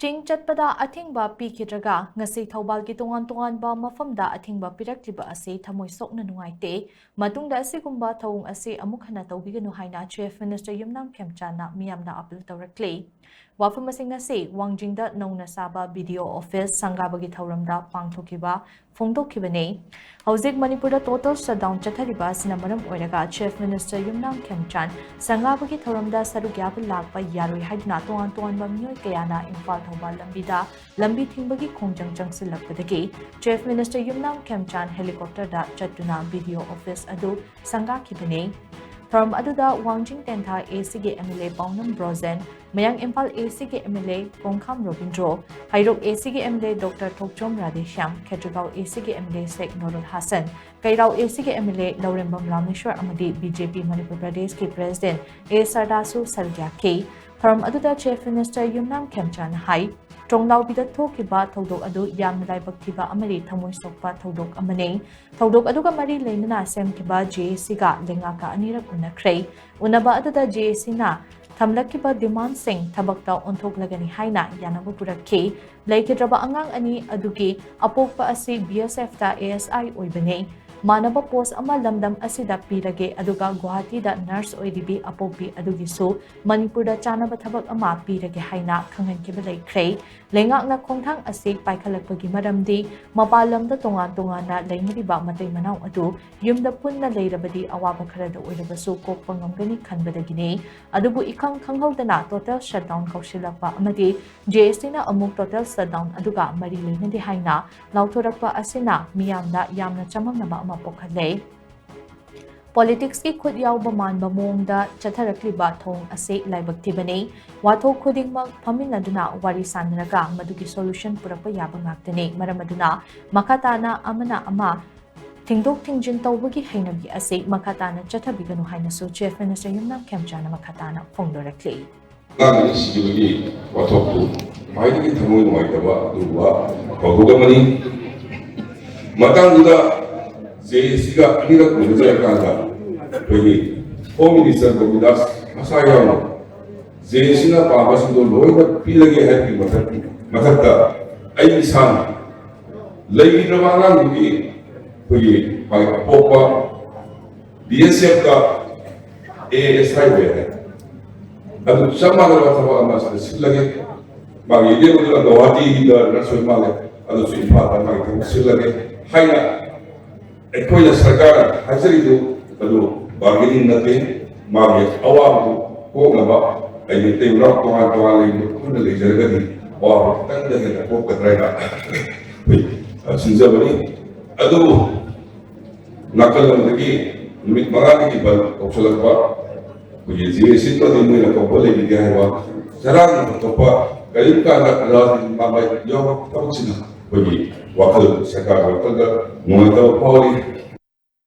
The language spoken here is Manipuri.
Ching chatpada athingba pikidraga ngasi thawbal gi tongan ba mafamda athingba piraktiba ase thamoi sokna nuaite matungda asigumba thawung ase amuk hana tawbiganu haina Chief Minister Yumnam Khemchana miyamda appeal tawrakle wafam asingna se Wangjing da nongna saba BDO office sangabagi thawramda pangthokiba phongdokhibane Hauzik Manipur total shutdown chathariba sina maram oiraga Chief Minister Yumnam Khemchan sangabagi thawramda saruk yab lakpa yaroi haidna tongan ba miyoi kayana Imphal thawbal lambida lambi thingbagi khongjang changsilakpadagi Chief Minister Yumnam Khemchan helicopter da chatuna BDO office adu sangakhibane From aduda Wangjing Tentha ACG MLA Paunam Brozen, Mayang Impal ACG MLA Kongkham Robindro, Hairok ACG MLA Dr. Thokchom Radheshyam, Ketragao ACG MLA Sheikh Nurul Hassan, Kairao ACG MLA Laurembam Rameshwar Amadi BJP Manipur Pradesh ki President A Sardasu Sarja K, From aduda Chief Minister Yumnam Khemchan Hai, Tronglao bidatho kiba thodok adu yamna laibak kiba amari thamoi sokpa thodok amane thodok aduga mari leinana sem kiba JAC ga lenga ka anirak unakhrei unaba aduda JAC na thamlakiba demand sing thabakta onthok lagani haina yanabu purakhe leikidraba angang ani adugi apokpa asi BSF ta ASI oibane Manaba post ama lamdam asida pirage aduga Guwahati da nurse oidibi apokbi adugi so Manipur da chanaba thabak ama pirage haina khanghan kiba leikrei lengak na khongthang ase paikhalakpagi maramdi mapalam da tongan na leimriba matai manau adu yumda punna leirabadi awaba kharada oirabasu kokpa ngamgani khanbadagine adubu ikhang khanghaudana total shutdown kaushilakpa amadi JST na amuk total shutdown aduga mari leinadi haina lauthorakpa asina miyamna yamna chamamnaba Pokhale Politics ki khud yawba manba mongda chatharakliba thong ase laibaktibane wathok khudingmak phaminaduna wari sanraga madugi solution purapa yaba ngaktane maramaduna makatana amana ama thingdok thingjin tawbagi hainagi ase makatana chathabiganu haina so Chief Minister Yumnam Khemchana makatana phongdorakle Nang sigilagi wathok maidagi thamoi maidaba duwa phogamani matangda JAC가 아니라 문제가 아니라 여기 호미니스터 거기다 하사야노 JAC나 바바신도 로이가 필하게 해피 맞았다 아이산 레이드라마나 여기 거기 포파 BSF가 ASI 왜 아주 참마들 같아서 아마 실력에 막 얘기해보더라 노하디가 나서는 말에 아주 수입하다 막 실력에 하이나 Ekoya sarkar hasaridu adu bargaining natin magi awam ko ngaba ay timrak tuwa lay kun lay jargadi wa tanda nga ko katrayna sinjabani adu nakalam dagi limit marami ibal opsalag pa kuji JAC to din nila ko pala bigay wa sarang to pa kayo ka na mamay yo tapos sila kuji wakal sarkar wakal da mga tao pawli